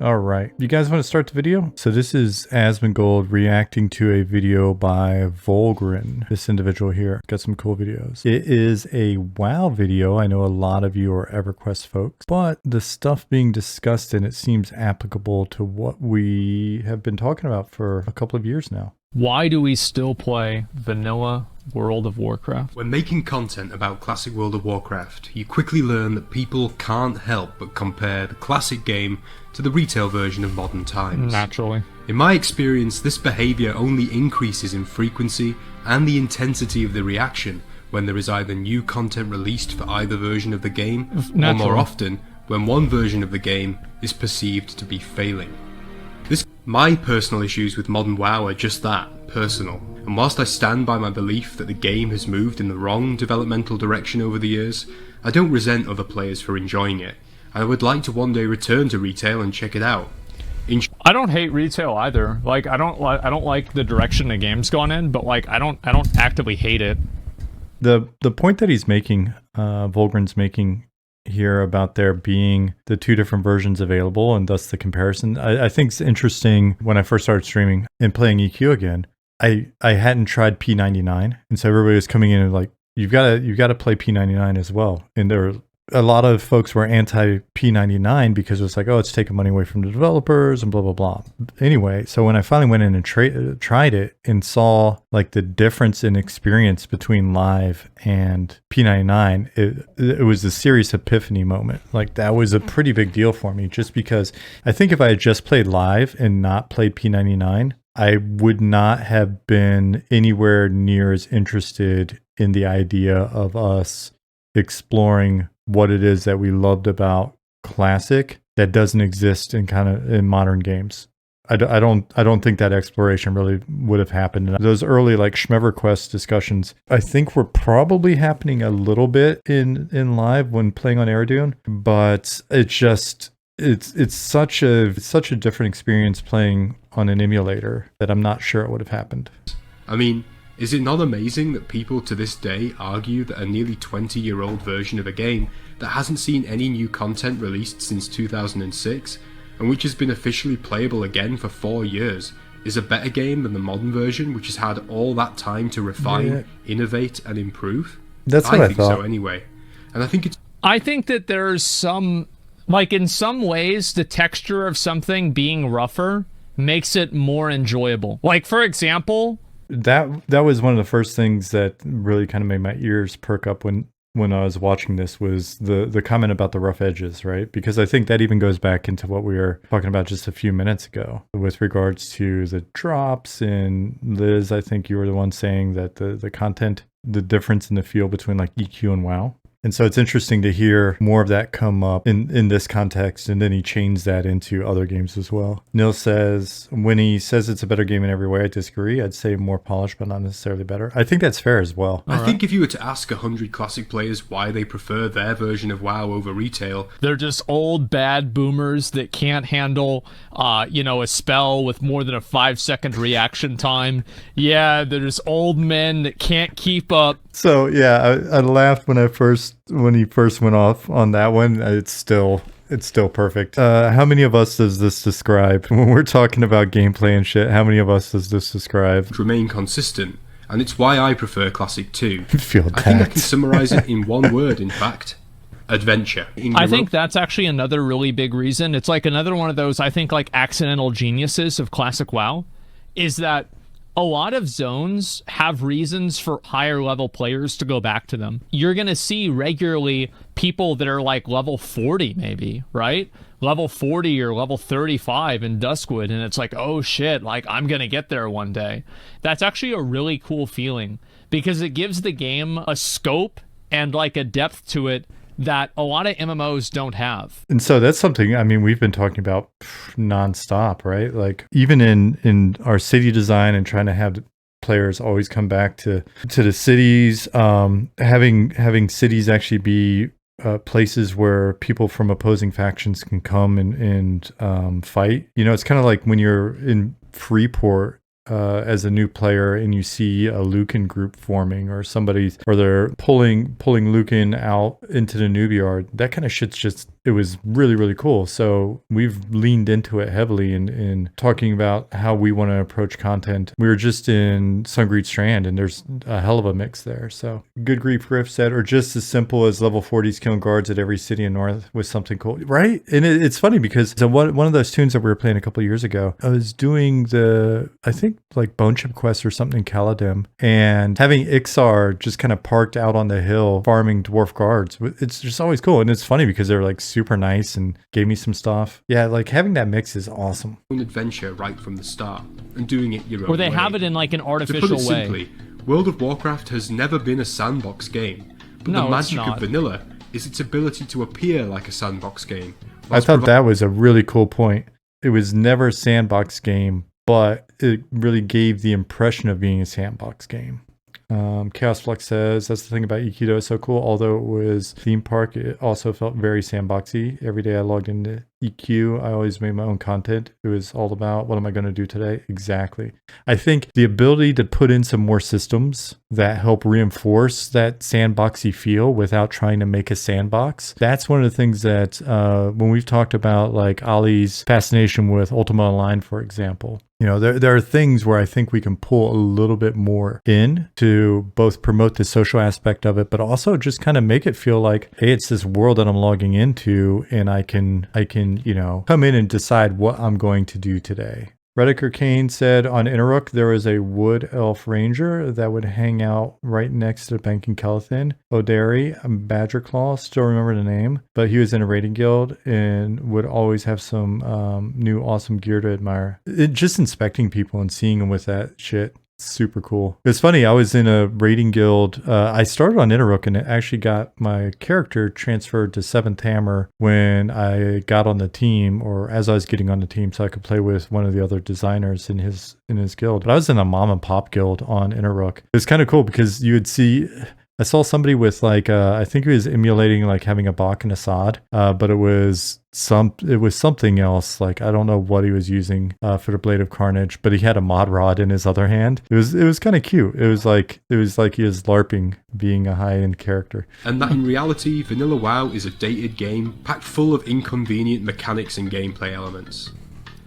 All right, you guys want to start the video? So this is Asmongold reacting to a video by Volgren, this individual here. Got some cool videos. It is a WoW video. I know a lot of you are EverQuest folks, but the stuff being discussed in it seems applicable to what we have been talking about for a couple of years now. Why do we still play vanilla World of Warcraft? When making content about classic World of Warcraft, you quickly learn that people can't help but compare the classic game to the retail version of modern times. Naturally. In my experience, this behaviour only increases in frequency and the intensity of the reaction when there is either new content released for either version of the game, or more often, when one version of the game is perceived to be failing. My personal issues with modern WoW are just that, personal, and whilst I stand by my belief that the game has moved in the wrong developmental direction over the years, I don't resent other players for enjoying it, and I would like to one day return to retail and check it out. I don't hate retail either. Like I don't like the direction the game's gone in, but like I don't actively hate it. The point that he's making, Volgren's making here about there being the two different versions available and thus the comparison, I think it's interesting. When I first started streaming and playing EQ again, I hadn't tried P99, and so everybody was coming in and like, you've got to play P99 as well, and there were a lot of folks were anti P99 because it was like, oh, it's taking money away from the developers and blah blah blah. Anyway, so when I finally went in and tried it and saw like the difference in experience between live and P99, it was a serious epiphany moment. Like that was a pretty big deal for me, just because I think if I had just played live and not played P99, I would not have been anywhere near as interested in the idea of us exploring what it is that we loved about classic that doesn't exist in modern games. I don't think that exploration really would have happened. And those early like EverQuest discussions, I think were probably happening a little bit in live when playing on Aerodune, but it's such a different experience playing on an emulator that I'm not sure it would have happened. I mean, is it not amazing that people to this day argue that a nearly 20-year-old version of a game that hasn't seen any new content released since 2006, and which has been officially playable again for 4 years, is a better game than the modern version, which has had all that time to refine, innovate, and improve? That's what I think thought. So anyway. And I think that there's some, like in some ways, the texture of something being rougher makes it more enjoyable. Like for example, that was one of the first things that really kind of made my ears perk up when I was watching this, was the comment about the rough edges, right? Because I think that even goes back into what we were talking about just a few minutes ago with regards to the drops. And Liz, I think you were the one saying that the content, the difference in the feel between like EQ and WoW. And so it's interesting to hear more of that come up in this context, and then he changed that into other games as well. Nil says, when he says it's a better game in every way, I disagree. I'd say more polished, but not necessarily better. I think that's fair as well. I think if you were to ask 100 classic players why they prefer their version of WoW over retail, they're just old bad boomers that can't handle, a spell with more than a 5-second reaction time. Yeah, they're just old men that can't keep up. So yeah, I laughed when he first went off on that one. It's still perfect. How many of us does this describe when we're talking about gameplay and shit? How many of us does this describe? Remain consistent, and it's why I prefer Classic 2. I think I can summarize it in one word, in fact. Adventure. I think that's actually another really big reason. It's like another one of those, I think, like accidental geniuses of classic WoW, is that a lot of zones have reasons for higher level players to go back to them. You're going to see regularly people that are like level 40 maybe, right? Level 40 or level 35 in Duskwood, and it's like, oh shit, like I'm going to get there one day. That's actually a really cool feeling because it gives the game a scope and like a depth to it that a lot of MMOs don't have. And so that's something, I mean, we've been talking about nonstop, right? Like even in our city design and trying to have players always come back to the cities, having cities actually be places where people from opposing factions can come and fight. You know, it's kind of like when you're in Freeport as a new player and you see a Lucan group forming, or they're pulling Lucan out into the noob yard. That kind of shit's just it was really, really cool. So we've leaned into it heavily in talking about how we want to approach content. We were just in Sungreed Strand, and there's a hell of a mix there. So Good Grief Griff said, or just as simple as level 40s killing guards at every city in North with something cool, right? And it's funny because so one of those tunes that we were playing a couple of years ago, I was doing I think like Bone Chip Quest or something in Caladim, and having Ixar just kind of parked out on the hill farming dwarf guards. It's just always cool. And it's funny because they're like super nice and gave me some stuff. Yeah, like having that mix is awesome. An adventure right from the start and doing it your own way. Or they have it in like an artificial to put it way. Simply, World of Warcraft has never been a sandbox game. But No, the magic it's not. of vanilla is its ability to appear like a sandbox game. I thought that was a really cool point. It was never a sandbox game, but it really gave the impression of being a sandbox game. Chaos Flux says, that's the thing about EQ though, it's so cool. Although it was theme park, it also felt very sandboxy. Every day I logged into EQ, I always made my own content. It was all about, what am I going to do today? Exactly. I think the ability to put in some more systems that help reinforce that sandboxy feel without trying to make a sandbox. That's one of the things that when we've talked about like Ali's fascination with Ultima Online, for example, you know, there are things where I think we can pull a little bit more in to both promote the social aspect of it, but also just kind of make it feel like, hey, it's this world that I'm logging into, and I can, you know, come in and decide what I'm going to do today. Rediker Kane said on Inneruk there was a wood elf ranger that would hang out right next to the bank in Kelathin. O'Derry, Badgerclaw, still remember the name, but he was in a raiding guild and would always have some new awesome gear to admire. Just inspecting people and seeing them with that shit. Super cool. It's funny, I was in a raiding guild. I started on Inneruk and it actually got my character transferred to 7th Hammer when I got on the team, or as I was getting on the team, so I could play with one of the other designers in his guild. But I was in a mom and pop guild on Inneruk. It was kind of cool because you would see, I saw somebody with like I think he was emulating like having a Bach and Assad, but it was something else. Like I don't know what he was using for the Blade of Carnage, but he had a mod rod in his other hand. It was kind of cute. It was like he was LARPing being a high-end character. And that in reality, Vanilla WoW is a dated game packed full of inconvenient mechanics and gameplay elements.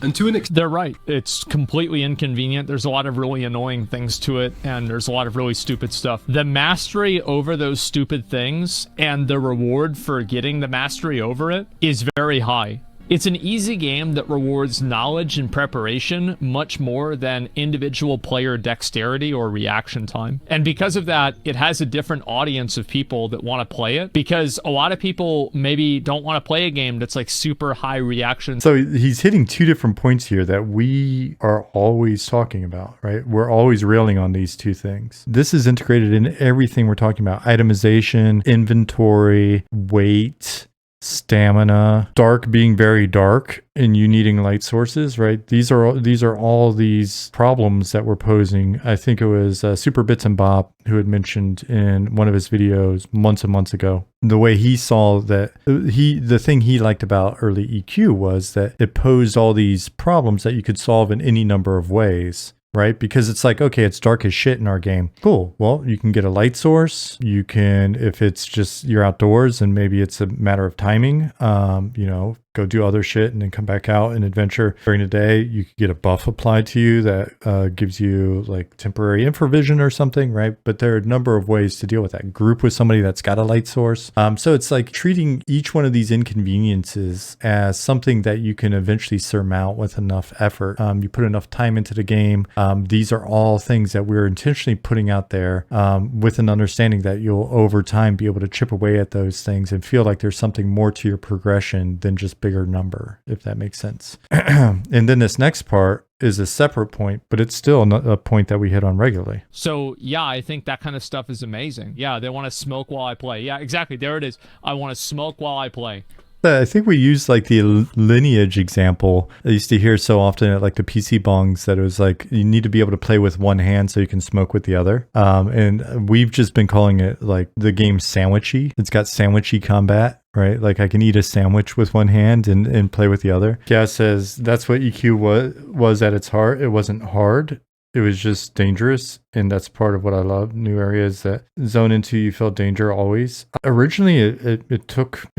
And to an extent, They're right. It's completely inconvenient. There's a lot of really annoying things to it, and there's a lot of really stupid stuff. The mastery over those stupid things and the reward for getting the mastery over it is very high. It's an easy game that rewards knowledge and preparation much more than individual player dexterity or reaction time. And because of that, it has a different audience of people that want to play it, because a lot of people maybe don't want to play a game that's like super high reaction. So he's hitting two different points here that we are always talking about, right? We're always railing on these two things. This is integrated in everything we're talking about: itemization, inventory, weight, stamina, dark being very dark, and you needing light sources, right? These are all these problems that we're posing. I think it was Super Bits and Bob who had mentioned in one of his videos months and months ago, the way he saw that the thing he liked about early EQ was that it posed all these problems that you could solve in any number of ways. Right? Because it's like, okay, it's dark as shit in our game. Cool. Well, you can get a light source. You can, if it's just you're outdoors and maybe it's a matter of timing, you know, go do other shit and then come back out and adventure during the day. You could get a buff applied to you that gives you like temporary infravision or something, right? But there are a number of ways to deal with that. Group with somebody that's got a light source. So it's like treating each one of these inconveniences as something that you can eventually surmount with enough effort. You put enough time into the game. These are all things that we're intentionally putting out there with an understanding that you'll over time be able to chip away at those things and feel like there's something more to your progression than just bigger number, if that makes sense. And then this next part is a separate point, but it's still a point that we hit on regularly. So yeah, I think that kind of stuff is amazing. Yeah, they want to smoke while I play. Yeah, exactly. There it is. I want to smoke while I play. I think we used like the lineage example. I used to hear so often at like the PC bongs that it was like you need to be able to play with one hand so you can smoke with the other. And we've just been calling it like the game sandwichy. It's got sandwichy combat, right? Like I can eat a sandwich with one hand and play with the other. Gas says that's what EQ was at its heart. It wasn't hard. it was just dangerous. And that's part of what I love. New areas that zone into, you feel danger always. Originally, it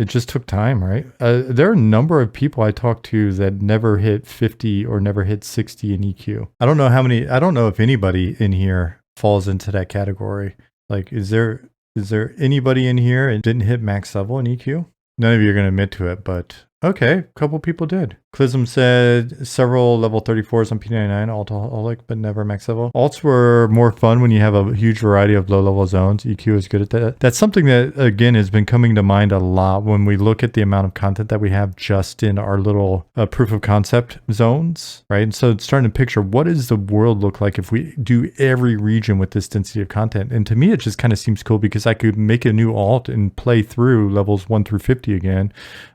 just took time, right? There are a number of people I talked to that never hit 50 or never hit 60 in EQ. I don't know if anybody in here falls into that category. Like, is there anybody in here and didn't hit max level in EQ? None of you are going to admit to it, but okay, a couple people did. Clism said several level 34s on P99, alt-holic, but never max level. Alts were more fun when you have a huge variety of low-level zones. EQ is good at that. That's something that, again, has been coming to mind a lot when we look at the amount of content that we have just in our little proof of concept zones, right? And so it's starting to picture, what does the world look like if we do every region with this density of content? And to me, it just kind of seems cool because I could make a new alt and play through levels 1 through 50 again,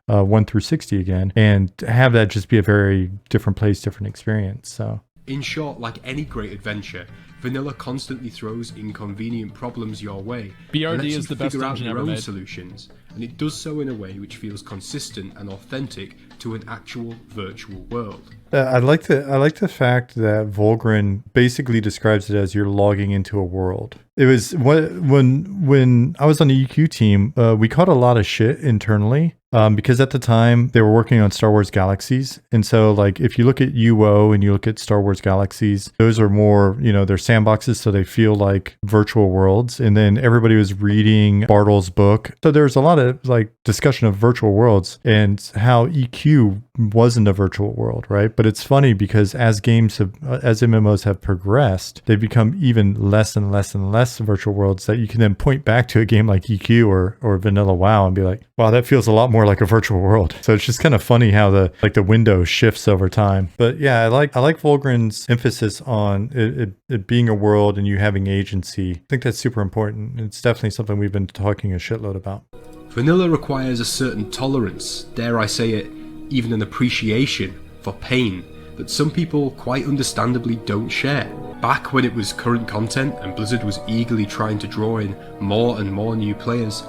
1 through 60 again, and have that just be a very different place, different experience. So in short, like any great adventure, vanilla constantly throws inconvenient problems your way. BRD is the best figure out engine your ever own made. solutions, and it does so in a way which feels consistent and authentic to an actual virtual world. I like the fact that Volgren basically describes it as you're logging into a world. It was when I was on the EQ team, we caught a lot of shit internally. Because at the time they were working on Star Wars Galaxies. And so like, if you look at UO and you look at Star Wars Galaxies, those are more, they're sandboxes. So they feel like virtual worlds. And then everybody was reading Bartle's book. So there's a lot of like discussion of virtual worlds and how EQ wasn't a virtual world, right? But it's funny because as MMOs have progressed, they've become even less and less and less virtual worlds that you can then point back to a game like EQ or Vanilla WoW and be like, wow, that feels a lot more like a virtual world. So it's just kind of funny how the window shifts over time. But yeah, I like Volgren's emphasis on it being a world and you having agency. I think that's super important. It's definitely something we've been talking a shitload about. Vanilla requires a certain tolerance, dare I say it, even an appreciation for pain that some people quite understandably don't share. Back when it was current content and Blizzard was eagerly trying to draw in more and more new players,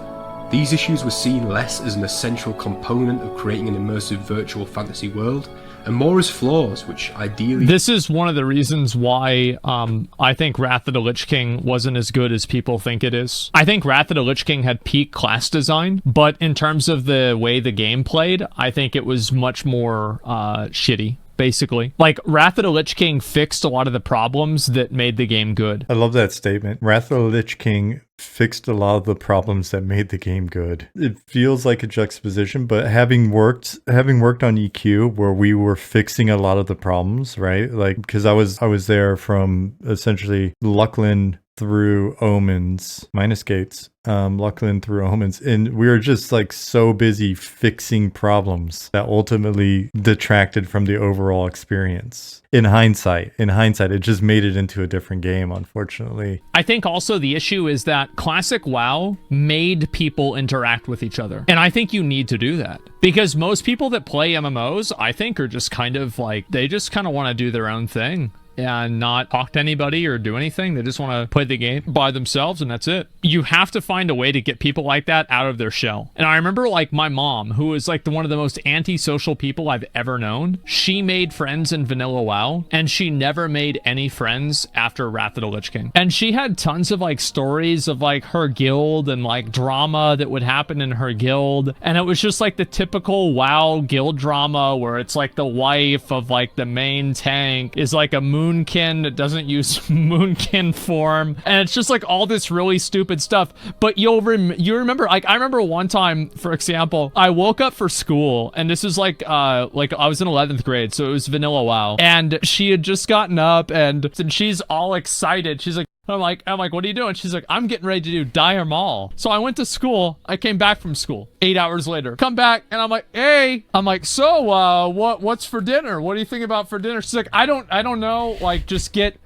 these issues were seen less as an essential component of creating an immersive virtual fantasy world, and more as flaws, which ideally... This is one of the reasons why I think Wrath of the Lich King wasn't as good as people think it is. I think Wrath of the Lich King had peak class design, but in terms of the way the game played, I think it was much more shitty. Basically, like Wrath of the Lich King fixed a lot of the problems that made the game good. I love that statement. Wrath of the Lich King fixed a lot of the problems that made the game good. It feels like a juxtaposition, but having worked on EQ where we were fixing a lot of the problems, right? Like, because I was there from essentially Luckland through Omens, minus gates, Luckland through Omens, and we were just like so busy fixing problems that ultimately detracted from the overall experience. In hindsight, it just made it into a different game, unfortunately. I think also the issue is that classic WoW made people interact with each other. And I think you need to do that. Because most people that play MMOs, I think, are just kind of like, they just kind of want to do their own thing and not talk to anybody or do anything. They just want to play the game by themselves, and that's it. You have to find a way to get people like that out of their shell. And I remember like my mom, who is like one of the most antisocial people I've ever known. She made friends in Vanilla WoW, and she never made any friends after Wrath of the Lich King. And she had tons of like stories of like her guild and like drama that would happen in her guild. And it was just like the typical WoW guild drama where it's like the wife of like the main tank is like a moonkin that doesn't use moonkin form, and it's just like all this really stupid stuff. But you remember, like I remember one time, for example, I woke up for school, and this is like I was in 11th grade, so it was Vanilla WoW, and she had just gotten up, and she's all excited. She's like, I'm like, what are you doing? She's like, I'm getting ready to do Dire Mall. So I went to school. I came back from school 8 hours later. Come back, and I'm like, hey. I'm like, so what's for dinner? What do you think about for dinner? She's like, I don't know. Like, just get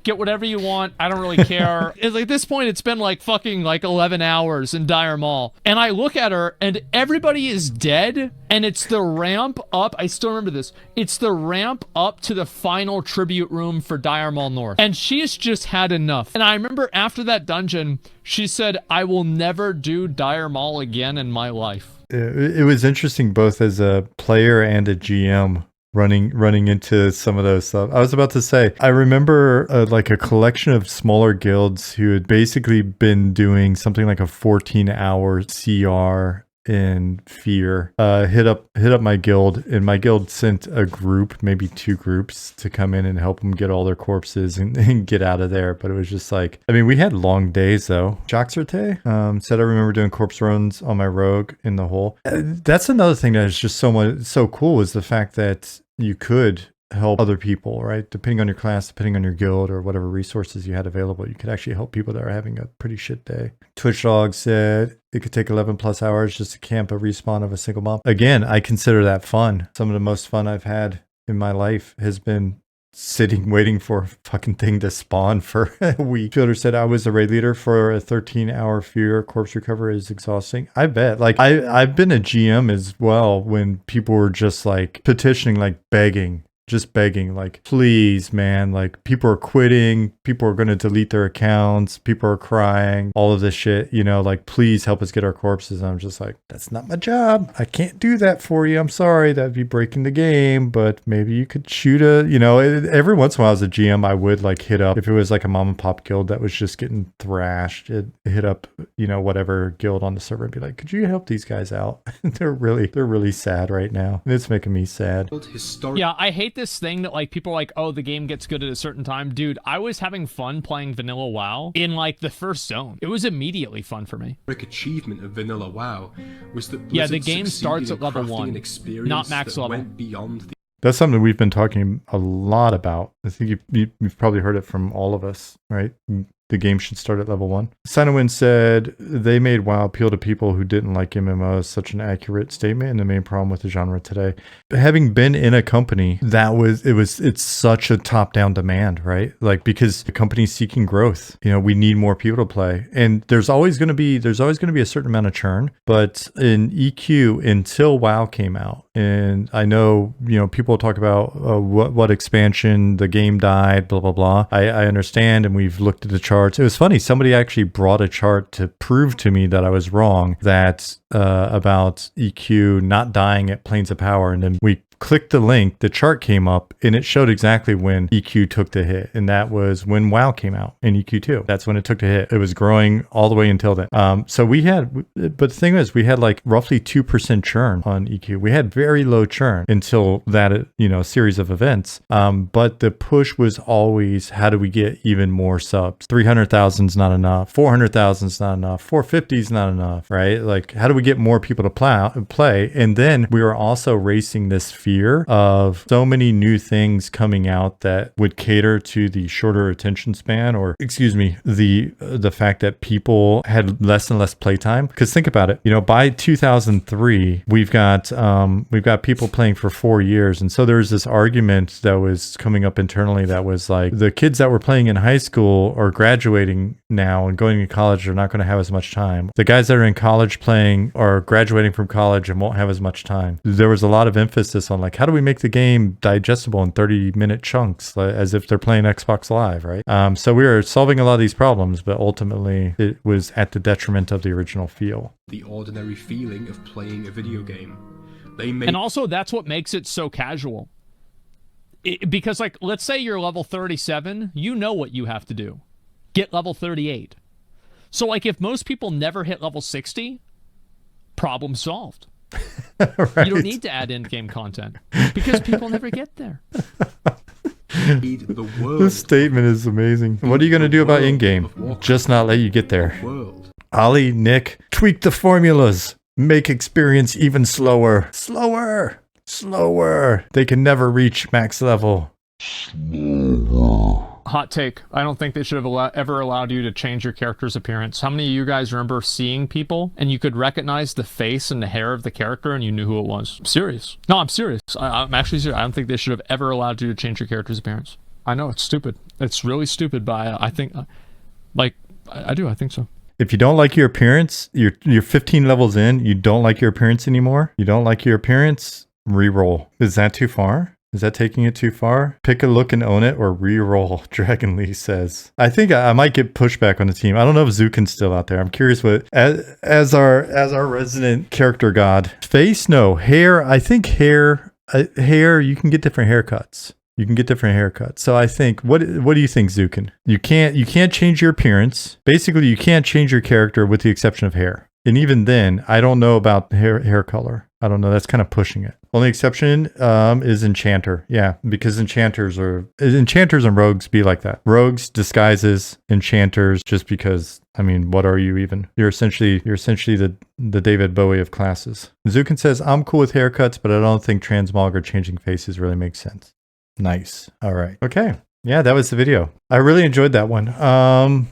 whatever you want. I don't really care. It's like, at this point, it's been like fucking like 11 hours in Dire Mall. And I look at her, and everybody is dead. And it's the ramp up. I still remember this. It's the ramp up to the final tribute room for Dire Mall North. And she's just had enough. And I remember after that dungeon, she said, I will never do Dire Mall again in my life. It was interesting both as a player and a GM running into some of those stuff. I was about to say, I remember like a collection of smaller guilds who had basically been doing something like a 14-hour CR in Fear, hit up my guild, and my guild sent a group, maybe 2 groups, to come in and help them get all their corpses and get out of there. But it was just like, I mean, we had long days though. Joxerte said, I remember doing corpse runs on my rogue in the hole. That's another thing that is just so cool, is the fact that you could help other people, right? Depending on your class, depending on your guild, or whatever resources you had available, you could actually help people that are having a pretty shit day. Twitch Dog said it could take 11 plus hours just to camp a respawn of a single mob. Again, I consider that fun. Some of the most fun I've had in my life has been sitting waiting for a fucking thing to spawn for a week. Fielder said, I was a raid leader for a 13-hour Fear. Corpse recovery is exhausting. I bet. Like, I've been a GM as well when people were just like petitioning, like begging, like, please, man, like, people are quitting, people are going to delete their accounts, people are crying, all of this shit, you know, like, please help us get our corpses. And I'm just like, that's not my job. I can't do that for you. I'm sorry. That'd be breaking the game, but maybe you could shoot every once in a while as a GM, I would like hit up, if it was like a mom and pop guild that was just getting thrashed, hit up, whatever guild on the server and be like, could you help these guys out? They're really sad right now. And it's making me sad. Yeah, I hate this thing that like people are like, oh, the game gets good at a certain time. Dude, I was having fun playing vanilla WoW in like the first zone. It was immediately fun for me. Achievement of vanilla WoW was that Blizzard the game starts at level 1, not max level. That's something we've been talking a lot about. I think you've probably heard it from all of us, right? The game should start at level 1. Sinowin said they made WoW appeal to people who didn't like MMOs. Such an accurate statement, and the main problem with the genre today. Having been in a company, it's such a top-down demand, right? Like, because the company's seeking growth. We need more people to play, and there's always going to be a certain amount of churn. But in EQ, until WoW came out, and I know people talk about what expansion, the game died, blah blah blah. I understand, and we've looked at the charts. It was funny. Somebody actually brought a chart to prove to me that I was wrong, that about EQ not dying at Planes of Power. And then we clicked the link, the chart came up, and it showed exactly when EQ took the hit. And that was when WoW came out in EQ2. That's when it took the hit. It was growing all the way until then. But the thing is, we had like roughly 2% churn on EQ. We had very low churn until that, series of events. But the push was always, how do we get even more subs? 300,000 is not enough. 400,000 is not enough. 450 is not enough, right? Like, how do we get more people to play? And then we were also racing this fear of so many new things coming out that would cater to the shorter attention span, or the fact that people had less and less playtime. Because think about it, by 2003, we've got people playing for 4 years, and so there's this argument that was coming up internally that was like, the kids that were playing in high school are graduating now and going to college are not going to have as much time. The guys that are in college playing are graduating from college and won't have as much time. There was a lot of emphasis on like, how do we make the game digestible in 30-minute chunks, as if they're playing Xbox Live, right? So we were solving a lot of these problems, but ultimately it was at the detriment of the original feel. The ordinary feeling of playing a video game. And also, that's what makes it so casual. Because, like, let's say you're level 37, you know what you have to do. Get level 38. So, like, if most people never hit level 60, problem solved. Right. You don't need to add in-game content because people never get there. This statement is amazing. What are you going to do about in-game? Just not let you get there. Ali, Nick, tweak the formulas. Make experience even slower. Slower. They can never reach max level. Hot take. I don't think they should have ever allowed you to change your character's appearance. How many of you guys remember seeing people and you could recognize the face and the hair of the character and you knew who it was? I'm serious. No, I'm serious. I'm actually serious. I don't think they should have ever allowed you to change your character's appearance. I know, it's stupid. It's really stupid, but I think, I do. I think so. If you don't like your appearance, you're 15 levels in, you don't like your appearance anymore, you don't like your appearance, re-roll. Is that too far? Is that taking it too far? Pick a look and own it, or re-roll, Dragon Lee says. I think I might get pushback on the team. I don't know if Zukin's still out there. I'm curious what, as our resident character god. Face, no. Hair, I think hair hair, you can get different haircuts. You can get different haircuts. So I think, what do you think, Zukin? You can't change your appearance. Basically, you can't change your character with the exception of hair. And even then, I don't know about hair color. I don't know. That's kind of pushing it. Only exception is Enchanter. Yeah, because enchanters and rogues be like that. Rogues, disguises, enchanters, just because, I mean, what are you even? You're essentially the David Bowie of classes. Zukin says, I'm cool with haircuts, but I don't think transmog or changing faces really makes sense. Nice. All right. Okay. Yeah, that was the video. I really enjoyed that one.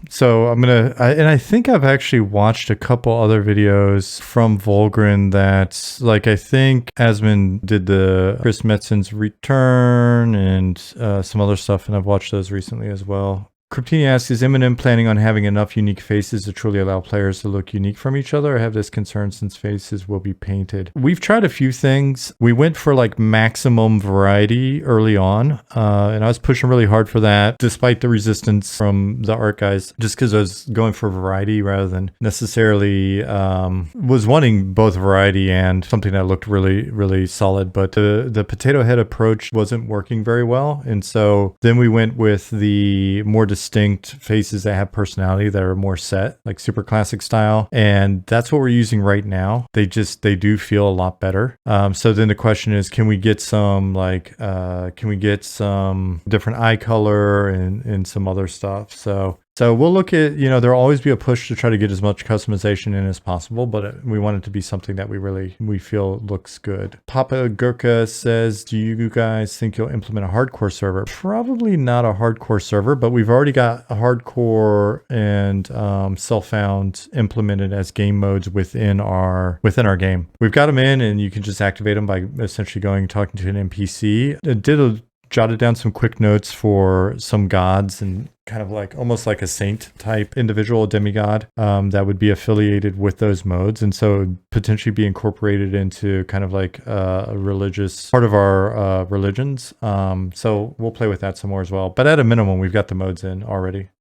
So I'm and I think I've actually watched a couple other videos from Volgren that, like, I think Asmund did the Chris Metzen's Return and some other stuff, and I've watched those recently as well. Cryptini asks, is Eminem planning on having enough unique faces to truly allow players to look unique from each other? I have this concern since faces will be painted. We've tried a few things. We went for like maximum variety early on, and I was pushing really hard for that, despite the resistance from the art guys, just because I was going for variety rather than necessarily was wanting both variety and something that looked really, really solid. But the potato head approach wasn't working very well. And so then we went with the more distinct faces that have personality, that are more set, like super classic style, and that's what we're using right now. They do feel a lot better. So then the question is, can we get some different eye color and some other stuff? So we'll look at, there'll always be a push to try to get as much customization in as possible, but we want it to be something that we feel looks good. Papa Gurka says, do you guys think you'll implement a hardcore server? Probably not a hardcore server, but we've already got a hardcore and self-found implemented as game modes within our game. We've got them in, and you can just activate them by essentially talking to an NPC. Jotted down some quick notes for some gods and kind of like almost like a saint type individual, demigod, that would be affiliated with those modes, and so potentially be incorporated into kind of like a religious part of our religions. So we'll play with that some more as well. But at a minimum, we've got the modes in already.